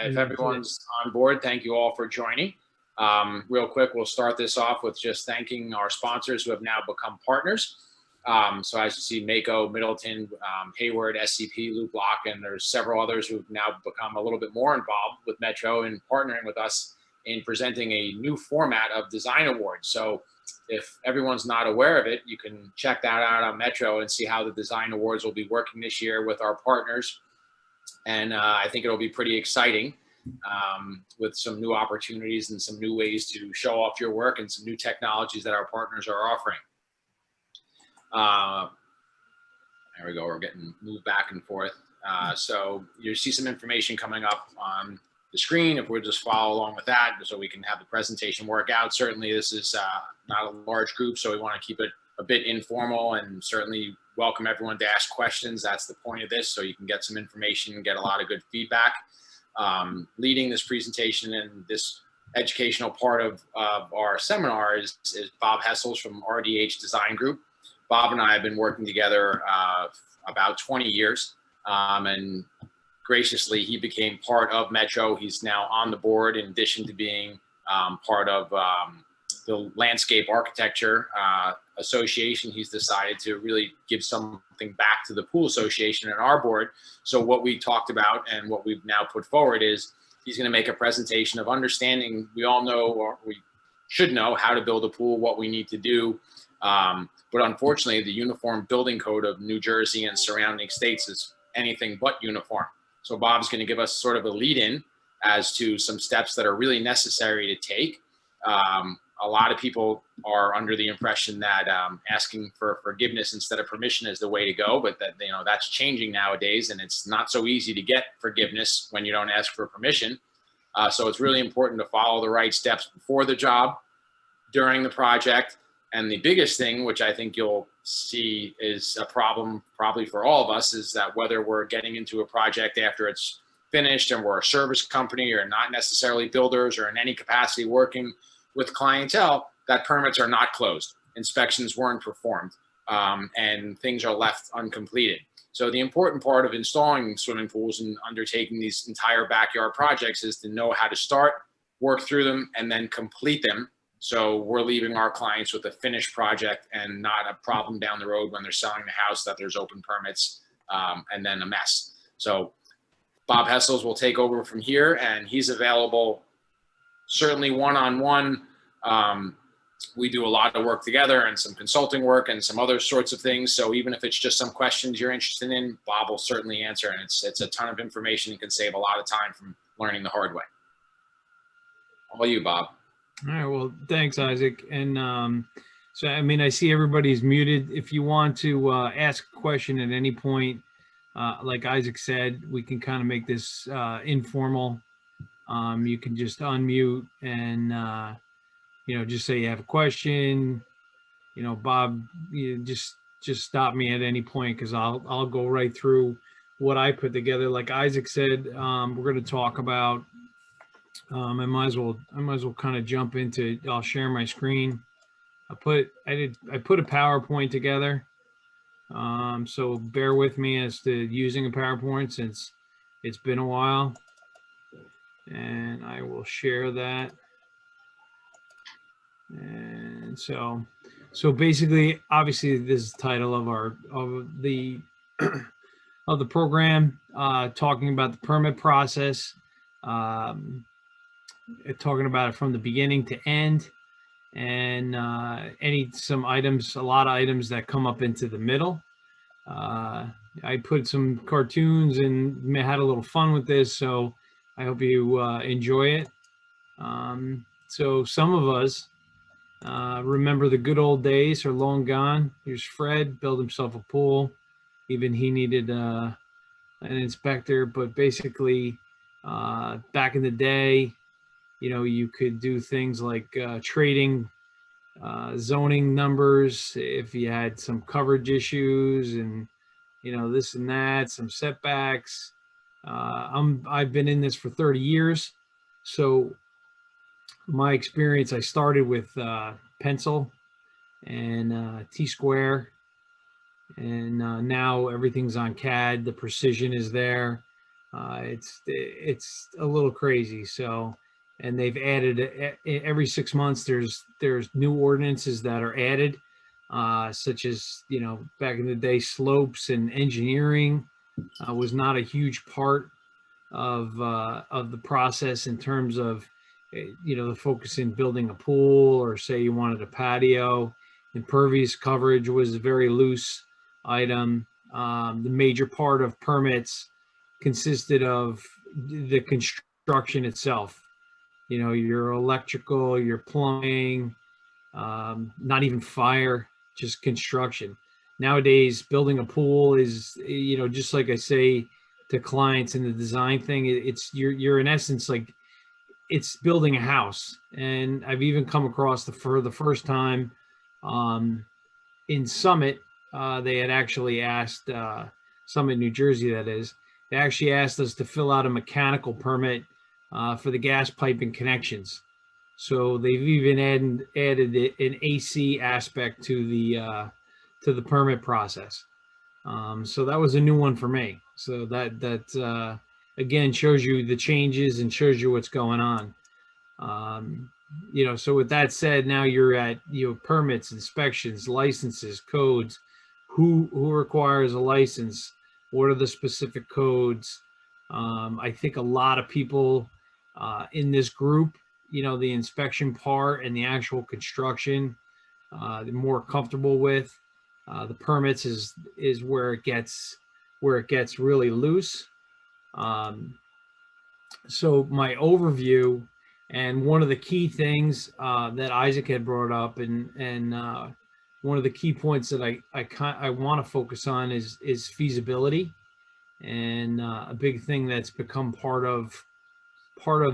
If everyone's on board, thank you all for joining. Real quick, we'll start this off with just thanking our sponsors who have now become partners. So as you see, Mako, Middleton, Hayward, SCP, Loop Lock, and there's several others who've now become a little bit more involved with Metro and partnering with us in presenting a new format of design awards. So if everyone's not aware of it, you can check that out on Metro and see how the design awards will be working this year with our partners. And I think it'll be pretty exciting with some new opportunities and some new ways to show off your work and some new technologies that our partners are offering. There we go, we're getting moved back and forth. So you see some information coming up on the screen if we'll just follow along with that so we can have the presentation work out. Certainly this is not a large group, so we want to keep it a bit informal and certainly welcome everyone to ask questions. That's the point of this, so you can get some information and get a lot of good feedback. Leading this presentation and this educational part of our seminar is Bob Hessels from RDH Design Group. Bob and I have been working together about 20 years, and graciously he became part of Metro. He's now on the board in addition to being part of the Landscape Architecture Association. He's decided to really give something back to the Pool Association and our board. So what we talked about and what we've now put forward is he's going to make a presentation of understanding. We all know, or we should know, how to build a pool, what we need to do. But unfortunately, the Uniform Building Code of New Jersey and surrounding states is anything but uniform. So Bob's going to give us sort of a lead-in as to some steps that are really necessary to take. A lot of people are under the impression that asking for forgiveness instead of permission is the way to go, but that, that's changing nowadays, and it's not so easy to get forgiveness when you don't ask for permission. So it's really important to follow the right steps before the job, during the project, and the biggest thing, which I think you'll see is a problem probably for all of us, is that whether we're getting into a project after it's finished and we're a service company or not necessarily builders or in any capacity working with clientele, that permits are not closed, inspections weren't performed, and things are left uncompleted. So the important part of installing swimming pools and undertaking these entire backyard projects is to know how to start, work through them, and then complete them. So we're leaving our clients with a finished project and not a problem down the road when they're selling the house that there's open permits and then a mess. So Bob Hessels will take over from here, and he's available certainly one-on-one. We do a lot of work together and some consulting work and some other sorts of things. So even if it's just some questions you're interested in, Bob will certainly answer. And it's a ton of information and can save a lot of time from learning the hard way. All you, Bob. All right, well, thanks, Isaac. And so, I mean, I see everybody's muted. If you want to ask a question at any point, like Isaac said, we can kind of make this informal. You can just unmute and, just say you have a question. Bob, just stop me at any point, because I'll go right through what I put together. Like Isaac said, we're going to talk about. I might as well kind of jump into. I'll share my screen. I put a PowerPoint together. So bear with me as to using a PowerPoint since it's been a while. And I will share that. And so basically, obviously, this is the title of the program, talking about the permit process, talking about it from the beginning to end, and a lot of items that come up into the middle. I put some cartoons and had a little fun with this, so I hope you enjoy it. So some of us remember the good old days are long gone. Here's Fred, built himself a pool. Even he needed an inspector, but basically back in the day, you could do things like trading zoning numbers if you had some coverage issues and, this and that, some setbacks. I've been in this for 30 years. So my experience, I started with pencil and T-square, and now everything's on CAD. The precision is there. It's a little crazy. So, and they've added every 6 months. There's new ordinances that are added, such as, back in the day, slopes and engineering was not a huge part of the process in terms of the focus in building a pool, or say you wanted a patio. Impervious coverage was a very loose item. The major part of permits consisted of the construction itself. Your electrical, your plumbing, not even fire, just construction. Nowadays, building a pool is, just like I say to clients in the design thing, it's you're in essence like it's building a house. And I've even come across for the first time in Summit, they had actually asked Summit, New Jersey, that is, they actually asked us to fill out a mechanical permit for the gas piping connections. So they've even added an AC aspect to the permit process. So that was a new one for me. So that again shows you the changes and shows you what's going on. So with that said, now you're at permits, inspections, licenses, codes. Who requires a license? What are the specific codes? I think a lot of people in this group, the inspection part and the actual construction, they're more comfortable with. The permits is where it gets really loose. So my overview, and one of the key things that Isaac had brought up, and one of the key points that I want to focus on is feasibility, and a big thing that's become part of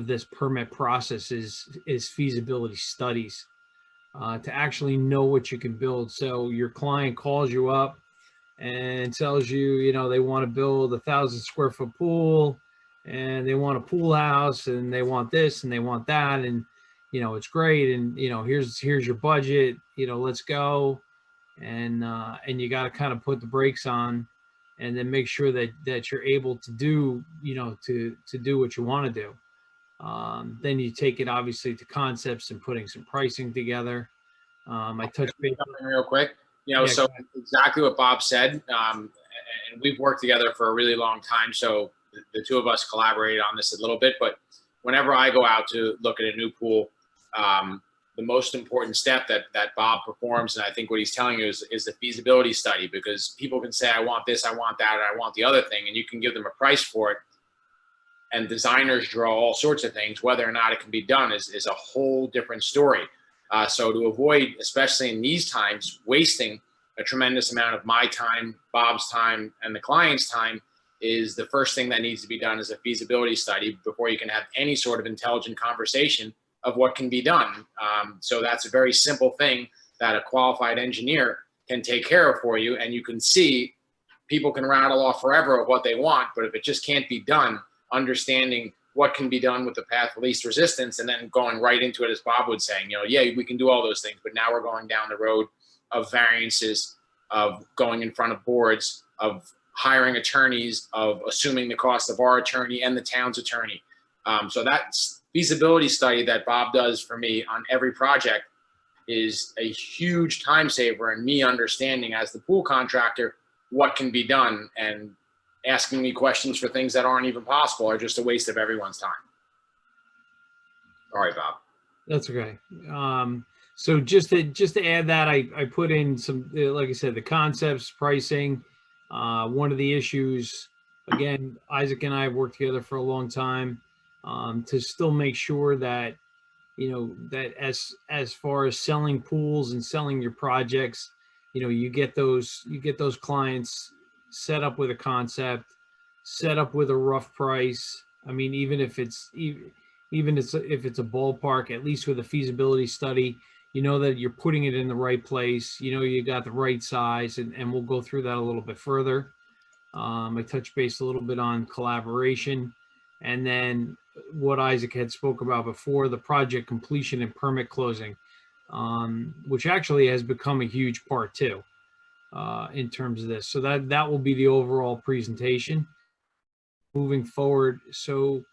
this permit process is feasibility studies, to actually know what you can build. So your client calls you up and tells you, they want to build 1,000-square-foot pool, and they want a pool house, and they want this and they want that, and it's great, and here's your budget, let's go, and you got to kind of put the brakes on, and then make sure that you're able to do to do what you want to do. Then you take it obviously to concepts and putting some pricing together. I touched base real quick. So exactly what Bob said. And we've worked together for a really long time. So the two of us collaborated on this a little bit. But whenever I go out to look at a new pool, the most important step that Bob performs, and I think what he's telling you is the feasibility study, because people can say, I want this, I want that, I want the other thing, and you can give them a price for it. And designers draw all sorts of things. Whether or not it can be done is a whole different story. So to avoid, especially in these times, wasting a tremendous amount of my time, Bob's time, and the client's time, is the first thing that needs to be done is a feasibility study before you can have any sort of intelligent conversation of what can be done. So that's a very simple thing that a qualified engineer can take care of for you. And you can see people can rattle off forever of what they want, but if it just can't be done, understanding what can be done with the path of least resistance, and then going right into it, as Bob was saying, yeah, we can do all those things, but now we're going down the road of variances, of going in front of boards, of hiring attorneys, of assuming the cost of our attorney and the town's attorney. So that feasibility study that Bob does for me on every project is a huge time saver, and me understanding as the pool contractor what can be done, and asking me questions for things that aren't even possible are just a waste of everyone's time. All right, Bob. That's okay. So just to add that, I put in some, like I said, the concepts, pricing. One of the issues, again, Isaac and I have worked together for a long time, to still make sure that, that as far as selling pools and selling your projects, you get those clients set up with a concept, set up with a rough price. I mean, even if it's a ballpark, at least with a feasibility study, that you're putting it in the right place, you got the right size, and we'll go through that a little bit further. I touched base a little bit on collaboration, and then what Isaac had spoke about before, the project completion and permit closing, which actually has become a huge part too, in terms of this. So that will be the overall presentation. moving forward. So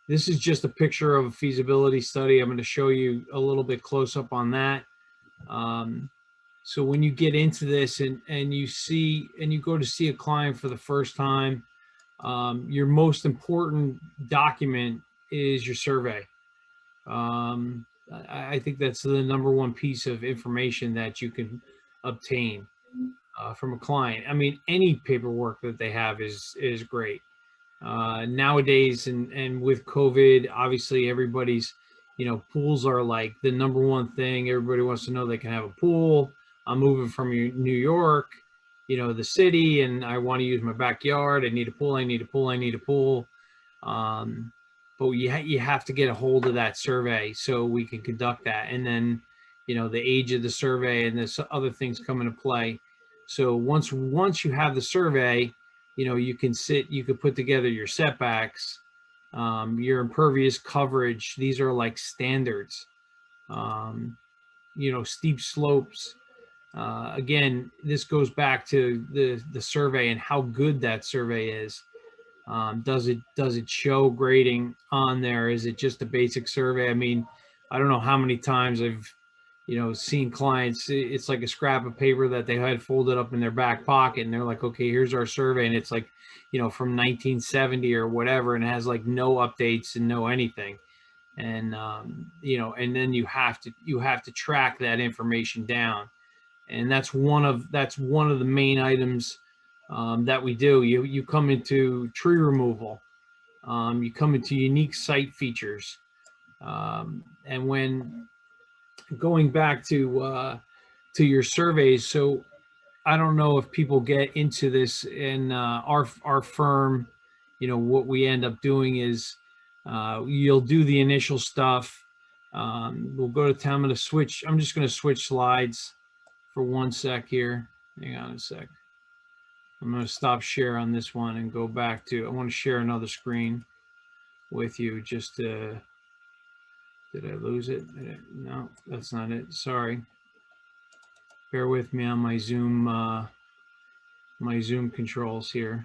this is just a picture of a feasibility study. I'm going to show you a little bit close up on that. So when you get into this and you go to see a client for the first time, your most important document is your survey. I think that's the number one piece of information that you can obtain from a client. I mean, any paperwork that they have is great. Nowadays, and with COVID, obviously everybody's, pools are like the number one thing. Everybody wants to know they can have a pool. I'm moving from New York, the city, and I want to use my backyard. I need a pool. I need a pool. I need a pool. But you have to get a hold of that survey so we can conduct that. And then, the age of the survey and this other things come into play. So once you have the survey, you can put together your setbacks, your impervious coverage. These are like standards, steep slopes. Again, this goes back to the survey and how good that survey is. Does it show grading on there? Is it just a basic survey? I mean, I don't know how many times I've, seen clients, it's like a scrap of paper that they had folded up in their back pocket, and they're like, okay, here's our survey. And it's like, from 1970 or whatever, and it has like no updates and no anything. And, and then you have to track that information down. And that's one of the main items that we do. You come into tree removal, you come into unique site features, and when going back to your surveys. So I don't know if people get into this in our firm. What we end up doing is you'll do the initial stuff. We'll go to town. I'm just going to switch slides for 1 sec here. Hang on a sec. I'm going to stop share on this one and go back to, I want to share another screen with you just to, did I lose it? No, that's not it. Sorry. Bear with me on my Zoom controls here.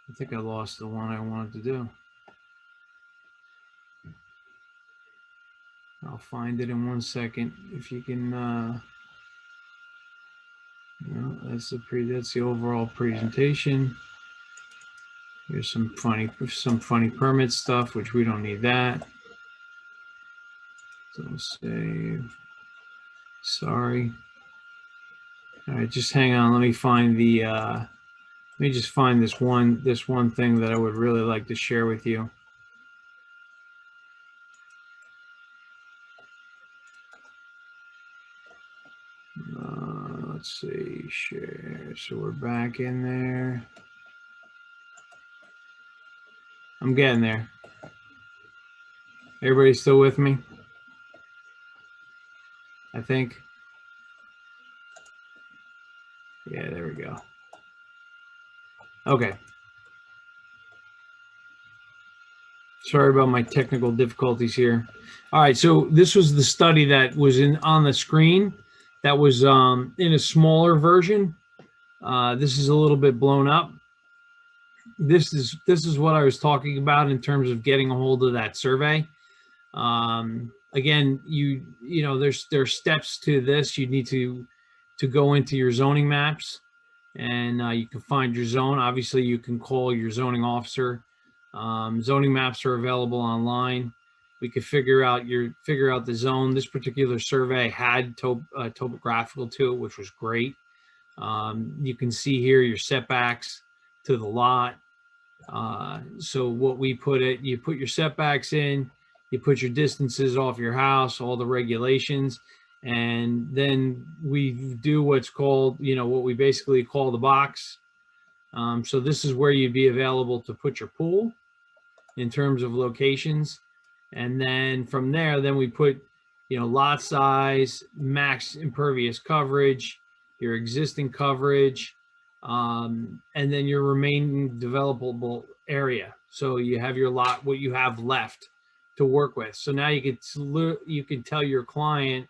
I think I lost the one I wanted to do. I'll find it in 1 second. If you can, that's the overall presentation. Here's some funny permit stuff, which we don't need that. So save. Sorry. All right, just hang on. Let me find the. Let me just find this one thing that I would really like to share with you. Let's see, share. So we're back in there. I'm getting there. Everybody still with me? I think. Yeah, there we go. Okay. Sorry about my technical difficulties here. All right, so this was the study that was on the screen. That was in a smaller version. This is a little bit blown up. This is what I was talking about in terms of getting a hold of that survey. Again, there's steps to this. You need to go into your zoning maps, and you can find your zone. Obviously, you can call your zoning officer. Zoning maps are available online. We could figure out the zone. This particular survey had topographical to it, which was great. You can see here your setbacks to the lot. So what we you put your setbacks in, you put your distances off your house, all the regulations, and then we do what's called, what we basically call the box. So this is where you'd be available to put your pool in terms of locations. And then from there, then we put, lot size, max impervious coverage, your existing coverage, and then your remaining developable area. So you have your lot, what you have left to work with. So now you can tell your client,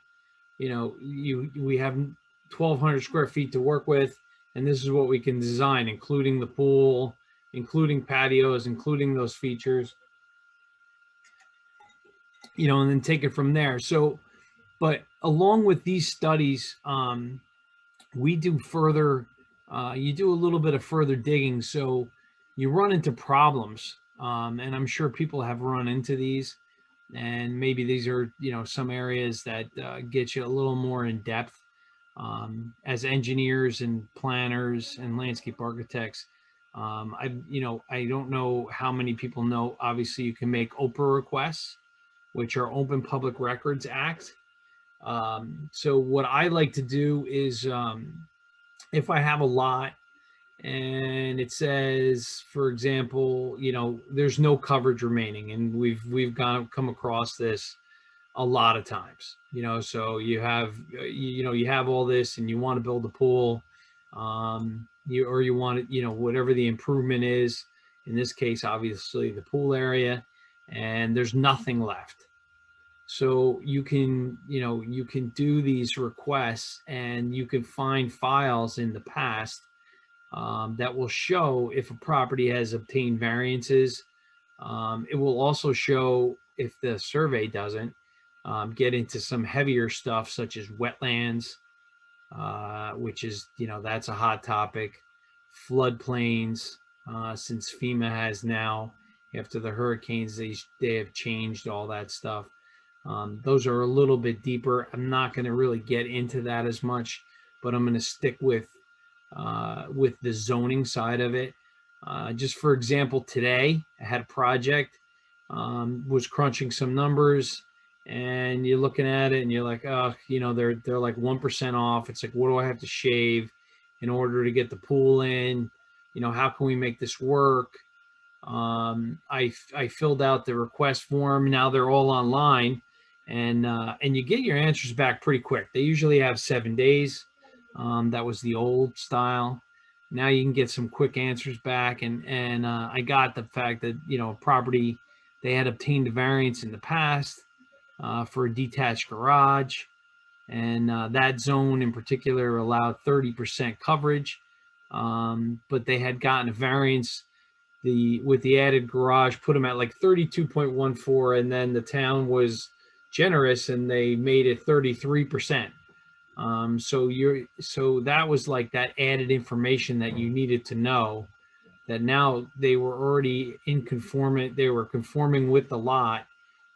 we have 1,200 square feet to work with, and this is what we can design, including the pool, including patios, including those features, and then take it from there. So, but along with these studies, we do further, you do a little bit of further digging. So you run into problems, and I'm sure people have run into these, and maybe these are, some areas that get you a little more in depth. As engineers and planners and landscape architects, I don't know how many people know, obviously you can make OPRA requests, which are Open Public Records Act. So what I like to do is, if I have a lot and it says, for example, there's no coverage remaining, and we've come across this a lot of times, so you have, you have all this and you want to build a pool, you want it, whatever the improvement is, in this case, obviously the pool area, and there's nothing left. So you can, you can do these requests, and you can find files in the past, that will show if a property has obtained variances. It will also show, if the survey doesn't, get into some heavier stuff such as wetlands, which is, that's a hot topic. Floodplains, since FEMA has now, after the hurricanes, they have changed all that stuff. Those are a little bit deeper. I'm not going to really get into that as much, but I'm going to stick with the zoning side of it. Just for example, today I had a project, was crunching some numbers, and you're looking at it and you're like, oh, they're like 1% off. It's like, what do I have to shave in order to get the pool in? How can we make this work? I filled out the request form. Now they're all online, and you get your answers back pretty quick. They usually have 7 days. That was the old style. Now you can get some quick answers back, and I got the fact that, property, they had obtained a variance in the past, for a detached garage, and that zone in particular allowed 30% coverage, but they had gotten a variance, with the added garage, put them at like 32.14, and then the town was generous and they made it 33%. So that was like that added information that you needed to know, that now they were already they were conforming with the lot,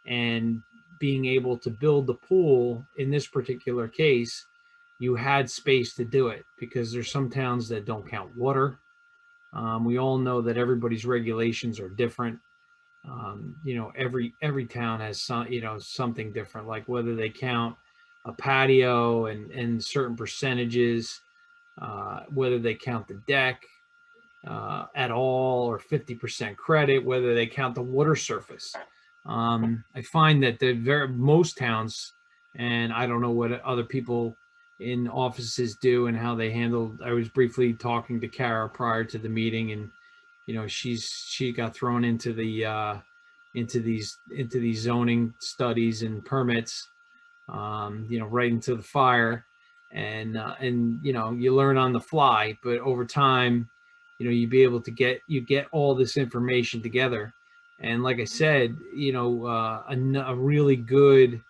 and being able to build the pool. In this particular case, you had space to do it, because there's some towns that don't count water. We all know that everybody's regulations are different. Every town has something different, like whether they count a patio and certain percentages, whether they count the deck at all, or 50% credit, whether they count the water surface. I find that most towns, and I don't know what other people in offices do and how they handle. I was briefly talking to Kara prior to the meeting, and she got thrown into these zoning studies and permits, right into the fire, and you learn on the fly. But over time, you be able to get all this information together. And like I said, a really good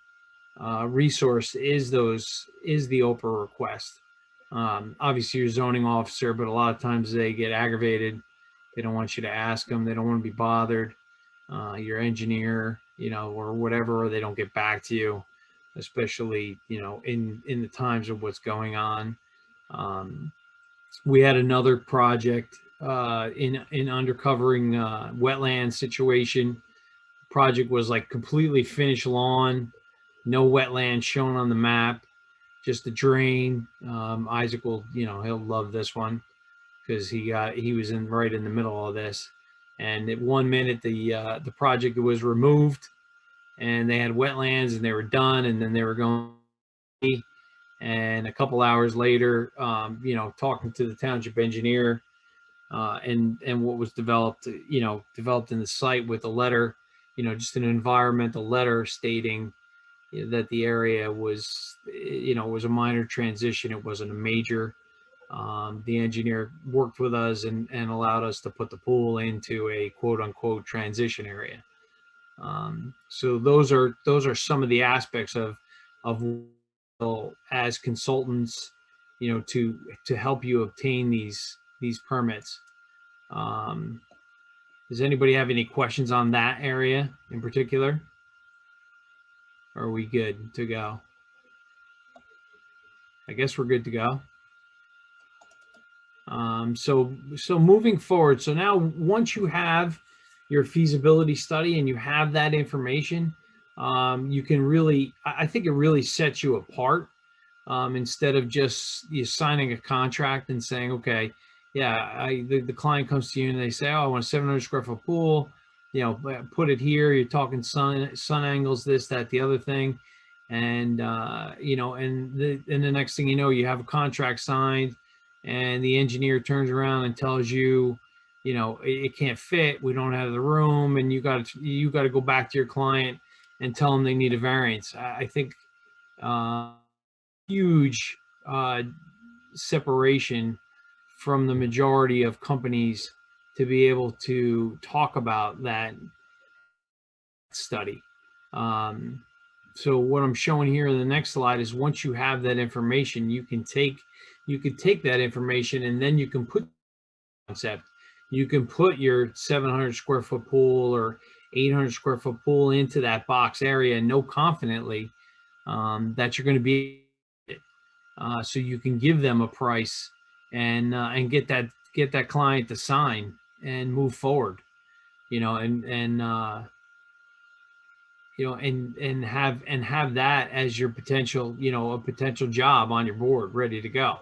resource is the OPRA request. Obviously your zoning officer, but a lot of times they get aggravated. They don't want you to ask them. They don't want to be bothered. Your engineer, or whatever, or they don't get back to you, especially, in the times of what's going on. We had another project in undercovering wetland situation. Project was like completely finished lawn, no wetland shown on the map, just a drain. Isaac will, he'll love this one, because he was right in the middle of this. And at 1 minute, the project was removed, and they had wetlands, and they were done, and then they were going. And a couple hours later, talking to the township engineer, and what was developed in the site, with a letter, just an environmental letter stating that the area was, was a minor transition. It wasn't a major. The engineer worked with us and allowed us to put the pool into a quote unquote transition area. So those are some of the aspects of as consultants, to help you obtain these permits. Does anybody have any questions on that area in particular? Or are we good to go? I guess we're good to go. So moving forward, so now once you have your feasibility study and you have that information, you can really, I think it really sets you apart, instead of just you signing a contract and saying, okay, yeah, the client comes to you and they say, oh, I want a 700 square foot pool, put it here. You're talking sun angles, this, that, the other thing. And, and the next thing you know, you have a contract signed and the engineer turns around and tells you, it can't fit. We don't have the room. And you got to go back to your client and tell them they need a variance. I think, huge separation from the majority of companies to be able to talk about that study. So what I'm showing here in the next slide is once you have that information, you can take that information and then you can put concept. You can put your 700 square foot pool or 800 square foot pool into that box area and know confidently that you're going to be so you can give them a price and get that client to sign and move forward, and have that as your potential, a potential job on your board ready to go.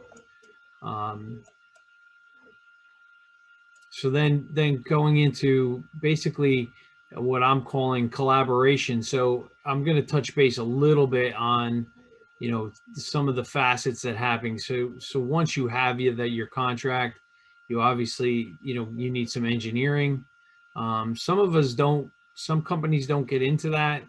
So then going into basically what I'm calling collaboration. So I'm going to touch base a little bit on, some of the facets that happen. So once you have your contract, you obviously, you need some engineering. Some companies don't get into that.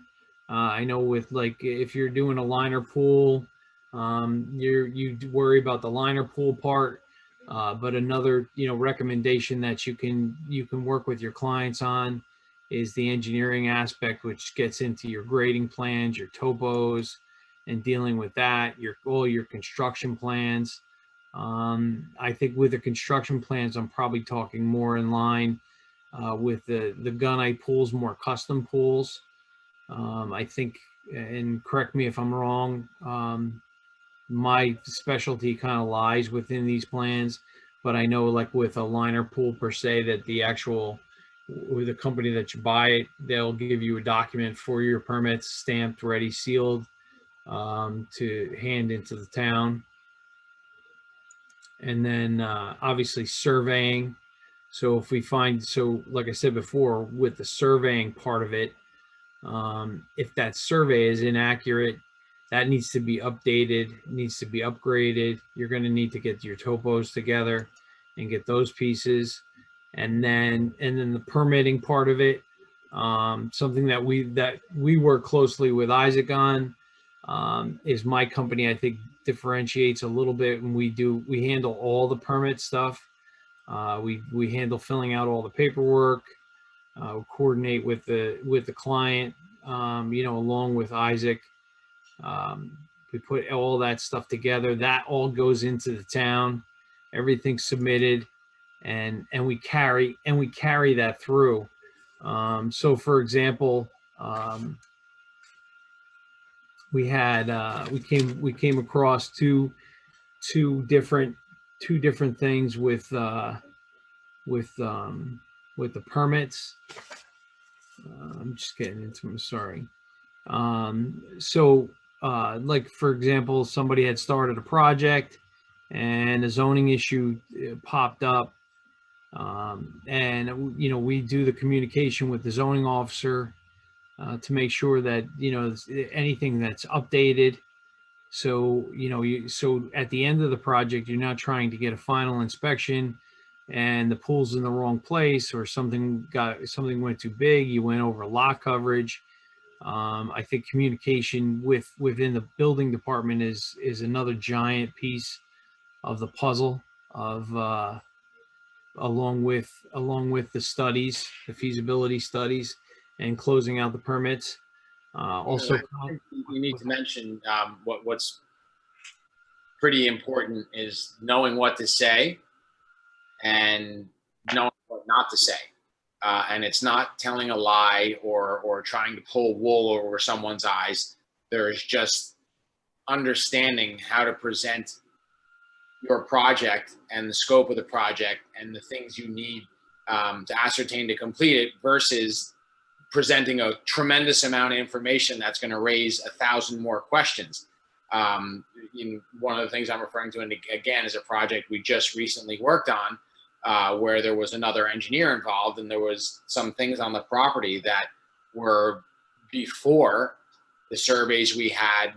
I know with like, if you're doing a liner pool, you worry about the liner pool part. But another, recommendation that you can work with your clients on is the engineering aspect, which gets into your grading plans, your topos, and dealing with that, all your construction plans. I think with the construction plans, I'm probably talking more in line with the gunite pools, more custom pools. I think, and correct me if I'm wrong, my specialty kind of lies within these plans, but I know like with a liner pool per se, that with the company that you buy it, they'll give you a document for your permits, stamped, ready, sealed, to hand into the town. And then obviously surveying. So if we find, like I said before, with the surveying part of it, if that survey is inaccurate, that needs to be updated, needs to be upgraded. You're going to need to get your topos together and get those pieces. And then the permitting part of it, something that we work closely with Isaac on, is my company, I think, differentiates a little bit. And we handle all the permit stuff. We handle filling out all the paperwork, coordinate with the client, along with Isaac. We put all that stuff together. That all goes into the town. Everything's submitted, and we carry that through. So, for example, we came across two different things with the permits. I'm just getting into them. Sorry. Like for example, somebody had started a project and a zoning issue popped up. And we do the communication with the zoning officer to make sure that, anything that's updated. So, so at the end of the project, you're not trying to get a final inspection and the pool's in the wrong place, or something went too big. You went over lot coverage. I think communication within the building department is another giant piece of the puzzle. of along with the studies, the feasibility studies, and closing out the permits. Also, I think you need to mention what's pretty important is knowing what to say and knowing what not to say. And it's not telling a lie or trying to pull wool over someone's eyes. There's just understanding how to present your project and the scope of the project and the things you need to ascertain to complete it versus presenting a tremendous amount of information that's going to raise 1,000 more questions. One of the things I'm referring to, and again, is a project we just recently worked on, where there was another engineer involved, and there was some things on the property that were before the surveys we had,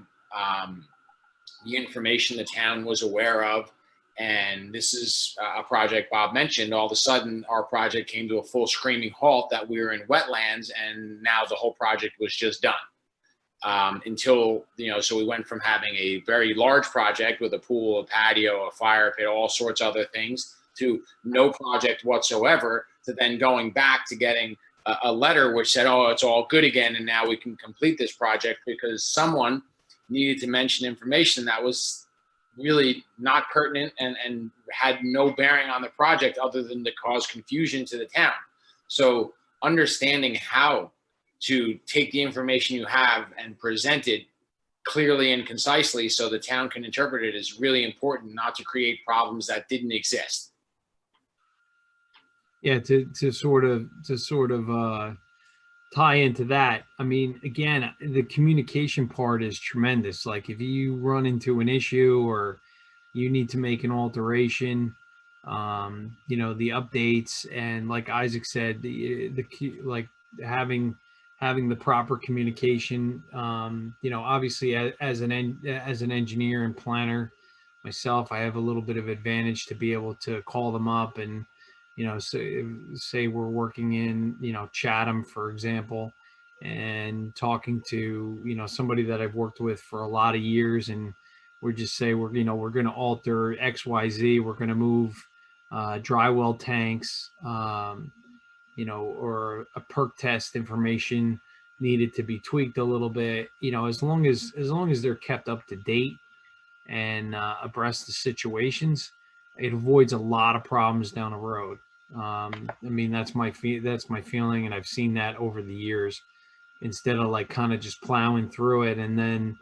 the information the town was aware of. And this is a project Bob mentioned. All of a sudden, our project came to a full screaming halt that we were in wetlands, and now the whole project was just done. Until, so we went from having a very large project with a pool, a patio, a fire pit, all sorts of other things, to no project whatsoever, to then going back to getting a letter which said, oh, it's all good again, and now we can complete this project because someone needed to mention information that was really not pertinent and had no bearing on the project other than to cause confusion to the town. So understanding how to take the information you have and present it clearly and concisely so the town can interpret it is really important, not to create problems that didn't exist. Yeah, to sort of tie into that. I mean, again, the communication part is tremendous. Like if you run into an issue or you need to make an alteration, the updates, and like Isaac said, like having the proper communication. Obviously as an engineer and planner myself, I have a little bit of advantage to be able to call them up and say we're working in Chatham, for example, and talking to somebody that I've worked with for a lot of years, and we're just say we're going to alter XYZ, we're going to move dry well tanks, or a perk test information needed to be tweaked a little bit, as long as they're kept up to date and abreast of situations, it avoids a lot of problems down the road. I mean, that's my feeling, and I've seen that over the years. Instead of like kind of just plowing through it and then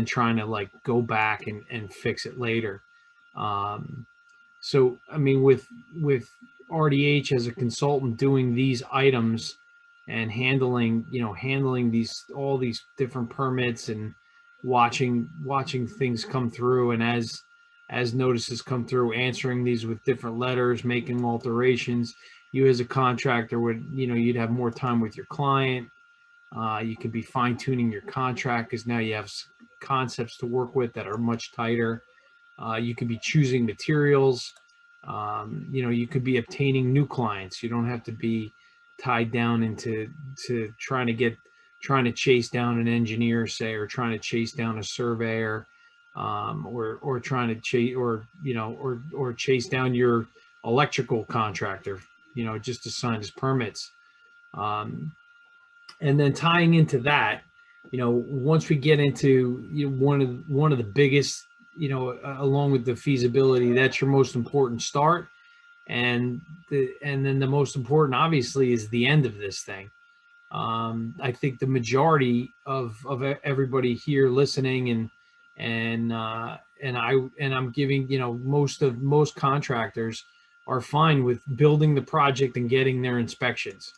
trying to like go back and fix it later. So I mean, with RDH as a consultant doing these items and handling all these different permits and watching things come through, and as notices come through, answering these with different letters, making alterations, you as a contractor would, you'd have more time with your client. You could be fine tuning your contract because now you have concepts to work with that are much tighter. You could be choosing materials. You could be obtaining new clients. You don't have to be tied down into trying to chase down an engineer, say, or trying to chase down a surveyor, or trying to chase or chase down your electrical contractor, just to sign his permits. And then tying into that, once we get into one of the biggest, along with the feasibility, that's your most important start, and then the most important, obviously, is the end of this thing. I think the majority of everybody here listening, and I'm giving, most contractors are fine with building the project and getting their inspections.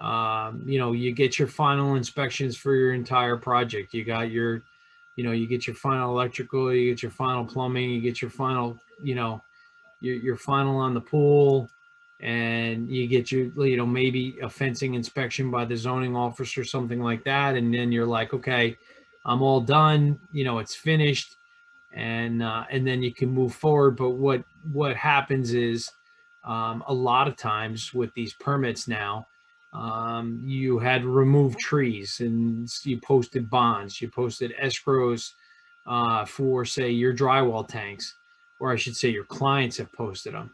You get your final inspections for your entire project. You got your, you get your final electrical, you get your final plumbing, you get your final, your final on the pool, and you get your, maybe a fencing inspection by the zoning officer, something like that. And then you're like, okay, I'm all done, it's finished. And then you can move forward. But what happens is, a lot of times with these permits now, you had removed trees, and you posted bonds, you posted escrows for, say, your drywall tanks. or I should say your clients have posted them.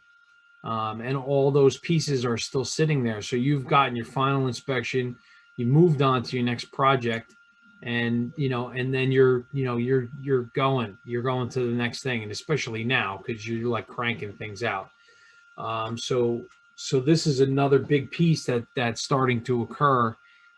And all those pieces are still sitting there. So you've gotten your final inspection, you moved on to your next project, and and then you're going to the next thing, and especially now because you're like cranking things out. So this is another big piece that's starting to occur,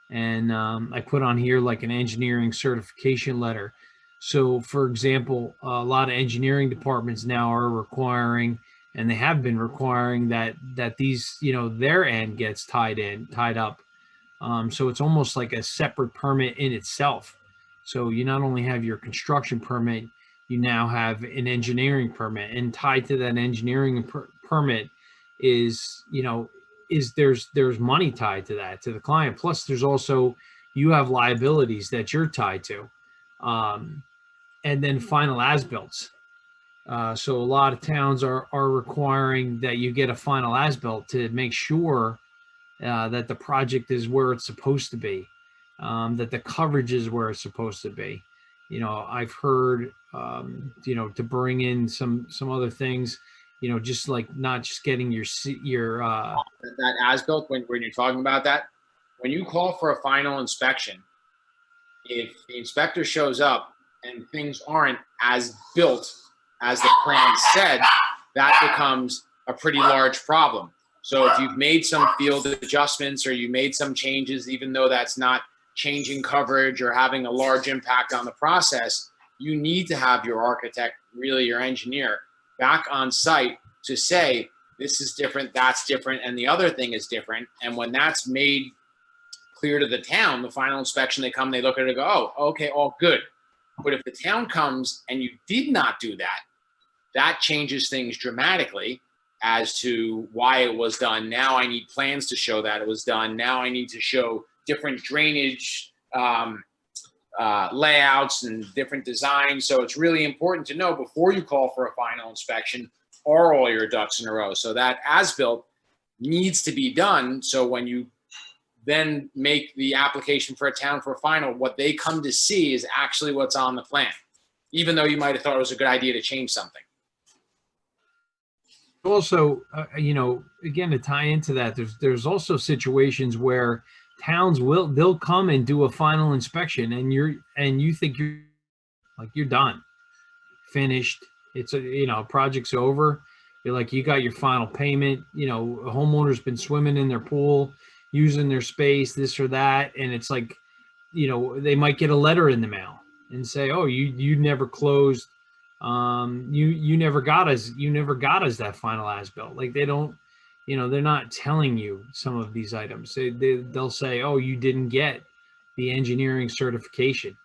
and I put on here like an engineering certification letter. So, for example, a lot of engineering departments now are requiring, and they have been requiring that these their end gets tied up. So it's almost like a separate permit in itself. So you not only have your construction permit, you now have an engineering permit, and tied to that engineering permit is there's money tied to that, to the client. Plus there's also, you have liabilities that you're tied to, and then final as-bills. So a lot of towns are requiring that you get a final as-built to make sure that the project is where it's supposed to be, that the coverage is where it's supposed to be. I've heard, to bring in some other things, just like not just getting your that as-built, when you're talking about that, when you call for a final inspection, if the inspector shows up and things aren't as built as the plan said, that becomes a pretty large problem. So if you've made some field adjustments or you made some changes, even though that's not changing coverage or having a large impact on the process, you need to have your architect, really your engineer, back on site to say, this is different, that's different, and the other thing is different. And when that's made clear to the town, the final inspection, they come, they look at it and go, oh, okay, all good. But if the town comes and you did not do that, that changes things dramatically as to why it was done. Now I need plans to show that it was done. Now I need to show different drainage layouts and different designs. So it's really important to know before you call for a final inspection, are all your ducks in a row? So that as-built needs to be done. So when you then make the application for a town for a final, what they come to see is actually what's on the plan, even though you might have thought it was a good idea to change something. Also, again, to tie into that, there's also situations where towns they'll come and do a final inspection, and you think you're done, finished. It's project's over. You're like, you got your final payment. A homeowner's been swimming in their pool, using their space, this or that, and it's like, they might get a letter in the mail and say, oh, you never closed. You never got us that final as-built. Like, they don't, they're not telling you some of these items. They'll say, oh, you didn't get the engineering certification,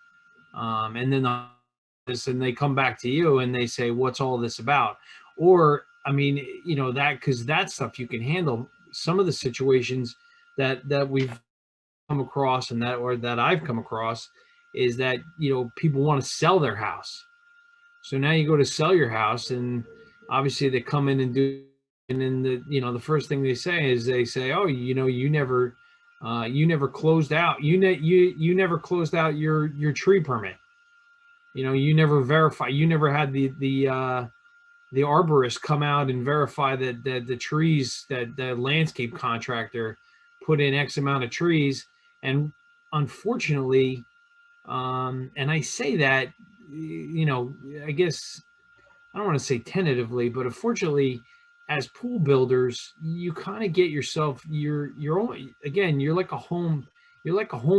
and then and they come back to you and they say, what's all this about? Or that, because that stuff you can handle. Some of the situations that we've come across, and that I've come across, is that people want to sell their house. So now you go to sell your house, and obviously they come in and do, and then the first thing they say is, oh, you never closed out, you never closed out your tree permit. You never verify, you never had the arborist come out and verify that the trees, that the landscape contractor put in X amount of trees. And unfortunately, and I say that, I guess I don't want to say tentatively, but unfortunately, as pool builders, you kind of get yourself, you're like a home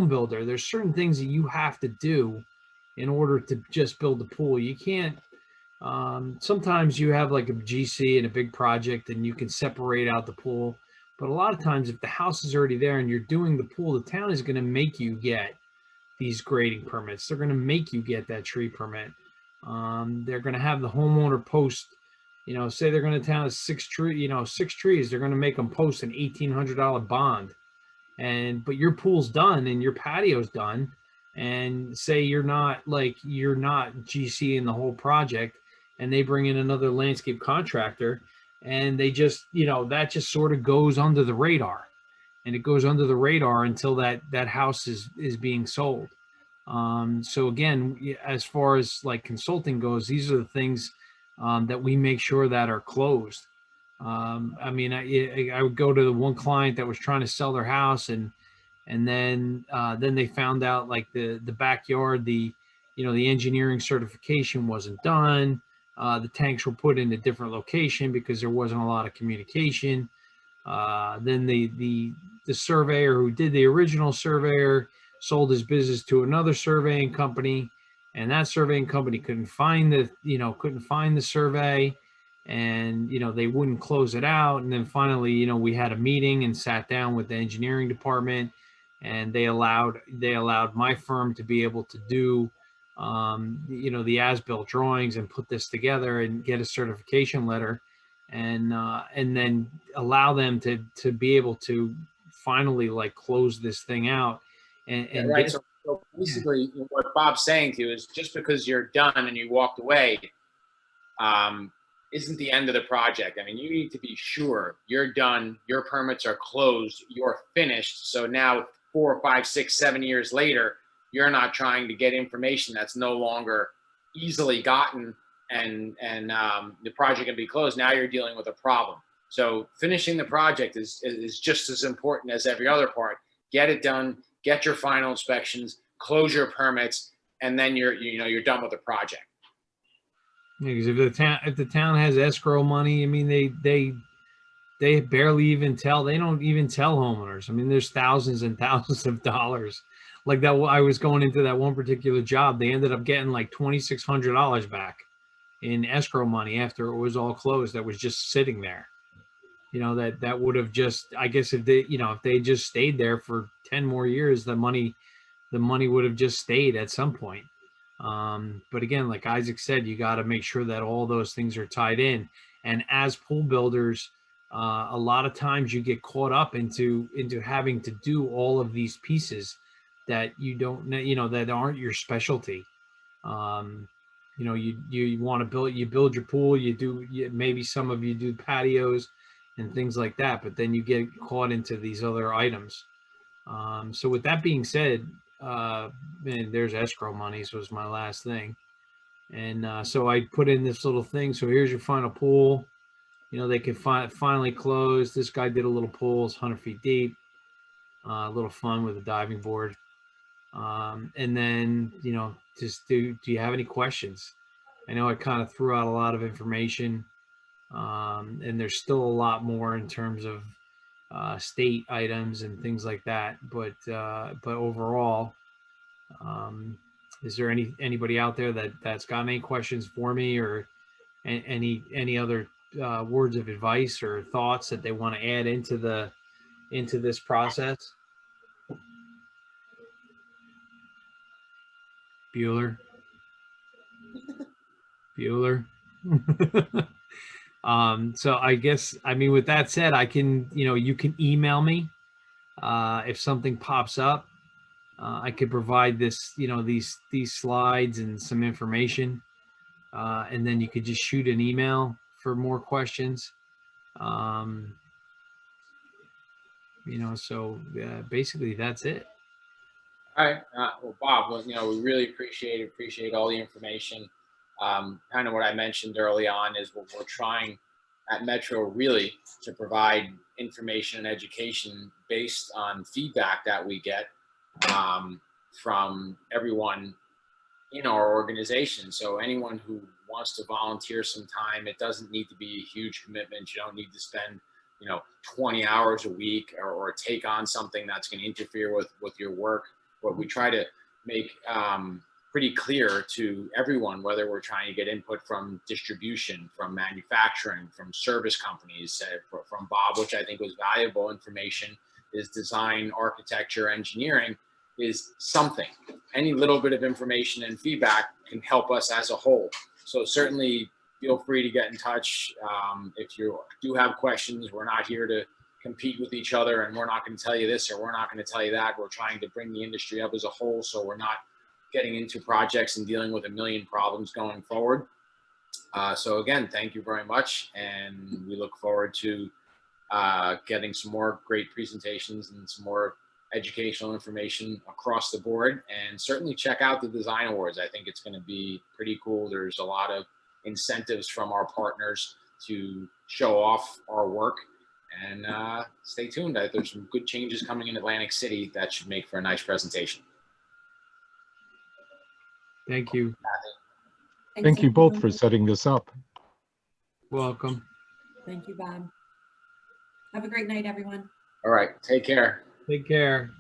builder. There's certain things that you have to do in order to just build the pool. You can't, sometimes you have like a GC and a big project and you can separate out the pool. But a lot of times, if the house is already there and you're doing the pool, the town is going to make you get these grading permits. They're going to make you get that tree permit. They're going to have the homeowner post, say they're going to town 6 trees. They're going to make them post an $1,800 bond. But your pool's done and your patio's done. And say you're not GC in the whole project, and they bring in another landscape contractor, and they just, that just sort of goes under the radar. And it goes under the radar until that house is being sold. So again, as far as like consulting goes, these are the things that we make sure that are closed. I mean, I would go to the one client that was trying to sell their house, and then they found out like the backyard, the engineering certification wasn't done. The tanks were put in a different location because there wasn't a lot of communication. Then the surveyor who did the original surveyor sold his business to another surveying company, and that surveying company couldn't find the survey, and they wouldn't close it out. And then finally, we had a meeting and sat down with the engineering department, and they allowed my firm to be able to do the as-built drawings and put this together and get a certification letter, and then allow them to be able to finally like close this thing out Yeah, and right. get. So Yeah. basically, what Bob's saying to you is just because you're done and you walked away, um, isn't the end of the project. I mean, you need to be sure you're done, your permits are closed, you're finished. So now, 4, 5, 6, 7 years later, you're not trying to get information that's no longer easily gotten, and the project can be closed. Now you're dealing with a problem. So finishing the project is just as important as every other part. Get it done, get your final inspections, close your permits, and then you're done with the project. Because if the town has escrow money, I mean they barely even tell. They don't even tell homeowners. I mean, there's thousands and thousands of dollars. Like that, I was going into that one particular job. They ended up getting like $2,600 back in escrow money after it was all closed. That was just sitting there. That would have just, I guess, if they just stayed there for 10 more years, the money would have just stayed at some point. But again, like Isaac said, you got to make sure that all those things are tied in. And as pool builders, a lot of times you get caught up into having to do all of these pieces that you don't that aren't your specialty. Um, you want to build your pool, maybe some of you do patios and things like that, but then you get caught into these other items. So with that being said, man, there's escrow monies was my last thing. And so I put in this little thing. So here's your final pool. They can finally close. This guy did a little pool, it's 100 feet deep, a little fun with a diving board. And then, just do you have any questions? I know I kind of threw out a lot of information, and there's still a lot more in terms of state items and things like that. But overall, is there anybody out there that's got any questions for me, or any other words of advice or thoughts that they want to add into this process? Bueller. Bueller. So I guess, I mean, with that said, you can email me if something pops up. I could provide these slides and some information, and then you could just shoot an email for more questions. Um, so basically that's it. All right. Well, Bob, we really appreciate all the information. Kind of what I mentioned early on is what we're trying at Metro really to provide information and education based on feedback that we get from everyone in our organization. So anyone who wants to volunteer some time, it doesn't need to be a huge commitment. You don't need to spend 20 hours a week or take on something that's going to interfere with your work. What we try to make pretty clear to everyone, whether we're trying to get input from distribution, from manufacturing, from service companies, from Bob, which I think was valuable information, is design, architecture, engineering, is something. Any little bit of information and feedback can help us as a whole. So certainly feel free to get in touch. If you do have questions, we're not here to compete with each other, and we're not going to tell you this or we're not going to tell you that. We're trying to bring the industry up as a whole, so we're not getting into projects and dealing with a million problems going forward. So again, thank you very much, and we look forward to getting some more great presentations and some more educational information across the board. And certainly check out the design awards. I think it's going to be pretty cool. There's a lot of incentives from our partners to show off our work. And stay tuned. There's some good changes coming in Atlantic City that should make for a nice presentation. Thank you. Thank you both for setting this up. Welcome. Thank you, Bob. Have a great night, everyone. All right. Take care. Take care.